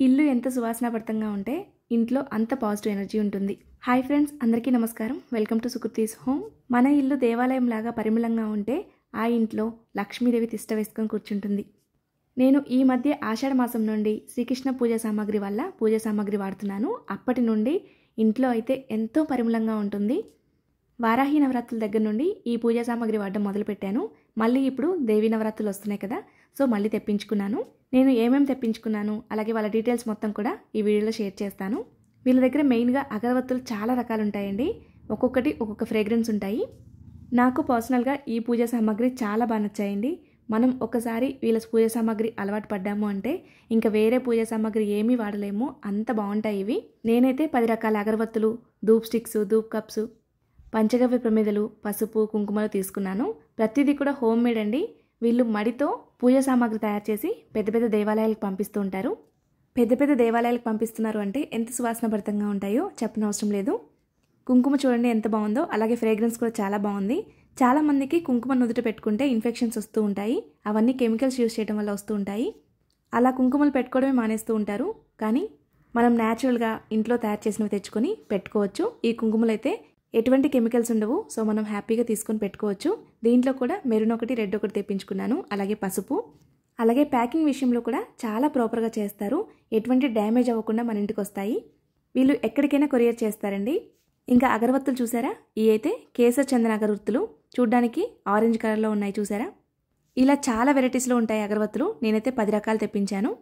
ఇల్లు ఎంత సువాసనాభరితంగా ఉంటే ఇంట్లో అంత పాజిటివ్ ఎనర్జీ ఉంటుంది. హాయ్ ఫ్రెండ్స్, అందరికీ నమస్కారం. Welcome to Sukriti's home. మన ఇల్లు దేవాలయం లాగా పరిమళంగా ఉంటే ఆ ఇంట్లో లక్ష్మీదేవి తిష్ట వేసుకొని కూర్చుంటుంది. నేను ఈ మధ్య ఆషాఢ మాసం నుండి శ్రీకృష్ణ పూజా సామాగ్రి వల్ల పూజా సామాగ్రి వాడుతున్నాను. అప్పటి నుండి ఇంట్లో అయితే ఎంతో పరిమళంగా ఉంటుంది. వారాహి నవరాత్రుల దగ్గర నుండి ఈ పూజా సామాగ్రి వాడడం మొదలుపెట్టాను. మళ్ళీ ఇప్పుడు దేవీ నవరాత్రులు వస్తున్నాయి కదా, సో మళ్ళీ తెప్పించుకున్నాను. నేను ఏమేమి తెప్పించుకున్నాను అలాగే వాళ్ళ డీటెయిల్స్ మొత్తం కూడా ఈ వీడియోలో షేర్ చేస్తాను. వీళ్ళ దగ్గర మెయిన్గా అగరవత్తులు చాలా రకాలు ఉంటాయండి. ఒక్కొక్కటి ఒక్కొక్క ఫ్రేగ్రెన్స్ ఉంటాయి. నాకు పర్సనల్గా ఈ పూజా సామాగ్రి చాలా బాగా నచ్చాయండి. మనం ఒకసారి వీళ్ళ పూజా సామాగ్రి అలవాటు పడ్డాము అంటే ఇంకా వేరే పూజా సామాగ్రి ఏమీ వాడలేము, అంత బాగుంటాయి ఇవి. నేనైతే 10 రకాల అగరవత్తులు, ధూప్ స్టిక్స్, ధూప్ కప్స్, పంచగవ్య ప్రమిదలు, పసుపు, కుంకుమలు తీసుకున్నాను. ప్రతిదీ కూడా హోమ్ మేడ్ అండి. వీళ్ళు మడితో పూజా సామాగ్రి తయారు చేసి పెద్ద పెద్ద దేవాలయాలకు పంపిస్తూ ఉంటారు. పెద్ద పెద్ద దేవాలయాలకు పంపిస్తున్నారు అంటే ఎంత సువాసనభరితంగా ఉంటాయో చెప్పనవసరం లేదు. కుంకుమ చూడండి ఎంత బాగుందో, అలాగే ఫ్రేగ్రెన్స్ కూడా చాలా బాగుంది. చాలా మందికి కుంకుమ నుదుట పెట్టుకుంటే ఇన్ఫెక్షన్స్ వస్తూ ఉంటాయి. అవన్నీ కెమికల్స్ యూజ్ చేయడం వల్ల వస్తూ ఉంటాయి. అలా కుంకుమలు పెట్టుకోవడమే మానేస్తూ ఉంటారు. కానీ మనం న్యాచురల్గా ఇంట్లో తయారు చేసినవి తెచ్చుకొని పెట్టుకోవచ్చు. ఈ కుంకుమలు అయితే ఎటువంటి కెమికల్స్ ఉండవు, సో మనం హ్యాపీగా తీసుకొని పెట్టుకోవచ్చు. దీంట్లో కూడా మెరూన్ ఒకటి, రెడ్ ఒకటి తెప్పించుకున్నాను. అలాగే పసుపు. అలాగే ప్యాకింగ్ విషయంలో కూడా చాలా ప్రాపర్గా చేస్తారు. ఎటువంటి డ్యామేజ్ అవ్వకుండా మన ఇంటికి వస్తాయి. వీళ్ళు ఎక్కడికైనా కొరియర్ చేస్తారండి. ఇంకా అగరవత్తులు చూసారా, ఇవి అయితే కేసర్ చందన అగరవత్తులు. చూడ్డానికి ఆరెంజ్ కలర్లో ఉన్నాయి చూసారా. ఇలా చాలా వెరైటీస్లో ఉంటాయి అగరవత్తులు. నేనైతే 10 రకాలు తెప్పించాను.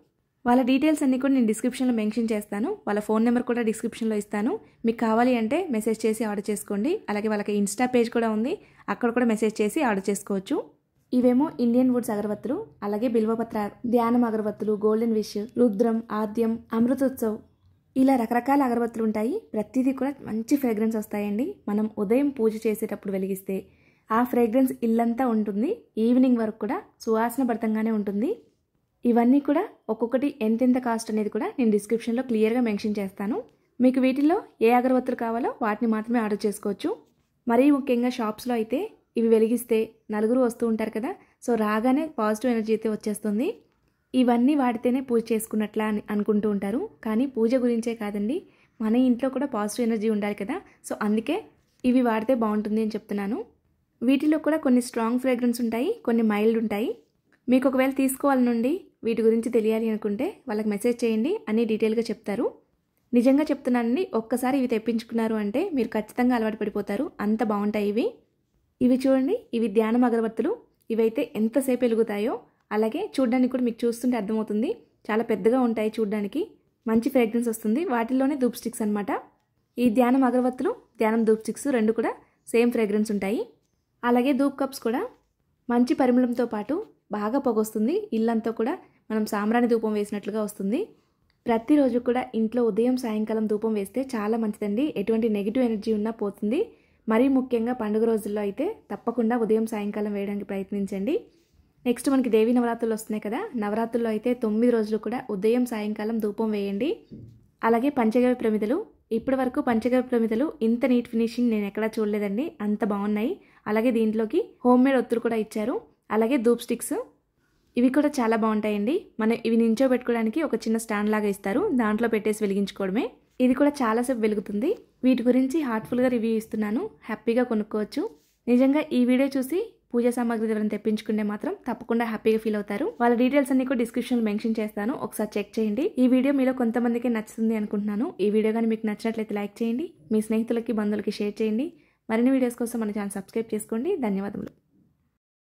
వాళ్ళ డీటెయిల్స్ అన్నీ కూడా నేను డిస్క్రిప్షన్లో మెన్షన్ చేస్తాను. వాళ్ళ ఫోన్ నెంబర్ కూడా డిస్క్రిప్షన్లో ఇస్తాను. మీకు కావాలి అంటే మెసేజ్ చేసి ఆర్డర్ చేసుకోండి. అలాగే వాళ్ళకి ఇన్స్టా పేజ్ కూడా ఉంది, అక్కడ కూడా మెసేజ్ చేసి ఆర్డర్ చేసుకోవచ్చు. ఇవేమో ఇండియన్ వుడ్స్ అగరవత్తులు, అలాగే బిల్వపత్ర, ధ్యానం అగరవత్తులు, గోల్డెన్ విష్, రుద్రం, ఆద్యం, అమృతోత్సవ్, ఇలా రకరకాల అగరవత్తులు ఉంటాయి. ప్రతిదీ కూడా మంచి ఫ్రేగ్రెన్స్ వస్తాయండి. మనం ఉదయం పూజ చేసేటప్పుడు వెలిగిస్తే ఆ ఫ్రేగ్రెన్స్ ఇల్లంతా ఉంటుంది. ఈవినింగ్ వరకు కూడా సువాసనభరితంగానే ఉంటుంది. ఇవన్నీ కూడా ఒక్కొక్కటి ఎంతెంత కాస్ట్ అనేది కూడా నేను డిస్క్రిప్షన్లో క్లియర్గా మెన్షన్ చేస్తాను. మీకు వీటిల్లో ఏ అగరవత్తులు కావాలో వాటిని మాత్రమే ఆర్డర్ చేసుకోవచ్చు. మరీ ముఖ్యంగా షాప్స్లో అయితే ఇవి వెలిగిస్తే నలుగురు వస్తూ ఉంటారు కదా, సో రాగానే పాజిటివ్ ఎనర్జీ అయితే వచ్చేస్తుంది. ఇవన్నీ వాడితేనే పూజ చేసుకున్నట్లా అని అనుకుంటూ ఉంటారు. కానీ పూజ గురించే కాదండి, మన ఇంట్లో కూడా పాజిటివ్ ఎనర్జీ ఉండాలి కదా, సో అందుకే ఇవి వాడితే బాగుంటుంది అని చెప్తున్నాను. వీటిలో కూడా కొన్ని స్ట్రాంగ్ ఫ్రేగ్రెన్స్ ఉంటాయి, కొన్ని మైల్డ్ ఉంటాయి. మీకు ఒకవేళ తీసుకోవాలనుండి వీటి గురించి తెలియాలి అనుకుంటే వాళ్ళకి మెసేజ్ చేయండి, అన్ని డీటెయిల్గా చెప్తారు. నిజంగా చెప్తున్నానండి, ఒక్కసారి ఇవి తెప్పించుకున్నారు అంటే మీరు ఖచ్చితంగా అలవాటు పడిపోతారు, అంత బాగుంటాయి ఇవి. ఇవి చూడండి, ఇవి ధ్యానం అగరవత్తులు. ఇవైతే ఎంతసేపు వెలుగుతాయో, అలాగే చూడడానికి కూడా మీకు చూస్తుంటే అర్థమవుతుంది. చాలా పెద్దగా ఉంటాయి చూడడానికి, మంచి ఫ్రేగ్రెన్స్ వస్తుంది. వాటిల్లోనే ధూప్ స్టిక్స్ అనమాట. ఈ ధ్యానం అగరవత్తులు, ధ్యానం ధూప్ స్టిక్స్ రెండు కూడా సేమ్ ఫ్రేగ్రెన్స్ ఉంటాయి. అలాగే ధూప్ కప్స్ కూడా మంచి పరిమళంతో పాటు బాగా పొగొస్తుంది. ఇల్లంతా కూడా మనం సాంబ్రాణి ధూపం వేసినట్లుగా వస్తుంది. ప్రతిరోజు కూడా ఇంట్లో ఉదయం సాయంకాలం ధూపం వేస్తే చాలా మంచిదండి. ఎటువంటి నెగిటివ్ ఎనర్జీ ఉన్నా పోతుంది. మరీ ముఖ్యంగా పండుగ రోజుల్లో అయితే తప్పకుండా ఉదయం సాయంకాలం వేయడానికి ప్రయత్నించండి. నెక్స్ట్ మనకి దేవీ నవరాత్రులు వస్తున్నాయి కదా, నవరాత్రుల్లో అయితే 9 రోజులు కూడా ఉదయం సాయంకాలం ధూపం వేయండి. అలాగే పంచగవ్య ప్రమిదలు. ఇప్పటి వరకు పంచగవ్య ప్రమిదలు ఇంత నీట్ ఫినిషింగ్ నేను ఎక్కడా చూడలేదండి, అంత బాగున్నాయి. అలాగే దీంట్లోకి హోమ్ మేడ్ ఒత్తులు కూడా ఇచ్చారు. అలాగే ధూప్ స్టిక్స్, ఇవి కూడా చాలా బాగుంటాయండి. మనం ఇవి నించోబెట్టుకోవడానికి ఒక చిన్న స్టాండ్ లాగా ఇస్తారు, దాంట్లో పెట్టేసి వెలిగించుకోవడమే. ఇది కూడా చాలాసేపు వెలుగుతుంది. వీటి గురించి హార్ట్ఫుల్గా రివ్యూ ఇస్తున్నాను, హ్యాపీగా కొనుక్కోవచ్చు. నిజంగా ఈ వీడియో చూసి పూజా సామాగ్రి ఎవరైనా తెప్పించుకుంటే మాత్రం తప్పకుండా హ్యాపీగా ఫీల్ అవుతారు. వాళ్ళ డీటెయిల్స్ అన్ని కూడా డిస్క్రిప్షన్లో మెన్షన్ చేస్తాను, ఒకసారి చెక్ చేయండి. ఈ వీడియో మీలో కొంతమందికి నచ్చుతుంది అనుకుంటున్నాను. ఈ వీడియో కానీ మీకు నచ్చినట్లయితే లైక్ చేయండి, మీ స్నేహితులకి బంధువులకి షేర్ చేయండి. మరిన్ని వీడియోస్ కోసం మన ఛానల్ సబ్స్క్రైబ్ చేసుకోండి. ధన్యవాదములు.